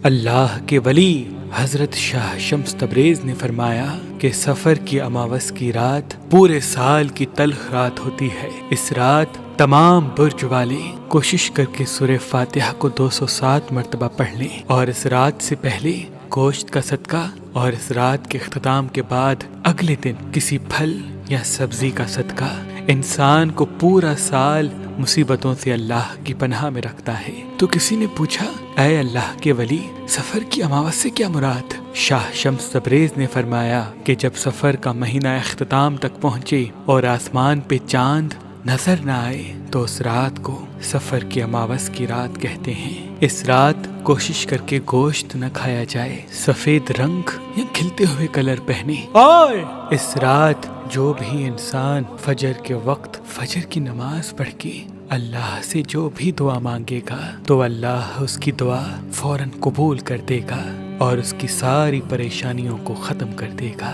اللہ کے ولی حضرت شاہ شمس تبریز نے فرمایا کہ سفر کی اماوس کی رات پورے سال کی تلخ رات ہوتی ہے۔ اس رات تمام برج والے کوشش کر کے سورہ فاتحہ کو 207 مرتبہ پڑھ لیں، اور اس رات سے پہلے گوشت کا صدقہ، اور اس رات کے اختتام کے بعد اگلے دن کسی پھل یا سبزی کا صدقہ انسان کو پورا سال مصیبتوں سے اللہ کی پناہ میں رکھتا ہے۔ تو کسی نے پوچھا، اے اللہ کے ولی، سفر کی اماوس سے کیا مراد؟ شاہ شمس تبریز نے فرمایا کہ جب سفر کا مہینہ اختتام تک پہنچے اور آسمان پہ چاند نظر نہ آئے تو اس رات کو سفر کی اماوس کی رات کہتے ہیں۔ اس رات کوشش کر کے گوشت نہ کھایا جائے، سفید رنگ یا کھلتے ہوئے کلر پہنے، اور اس رات جو بھی انسان فجر کے وقت فجر کی نماز پڑھ کے اللہ سے جو بھی دعا مانگے گا تو اللہ اس کی دعا فوراً قبول کر دے گا اور اس کی ساری پریشانیوں کو ختم کر دے گا۔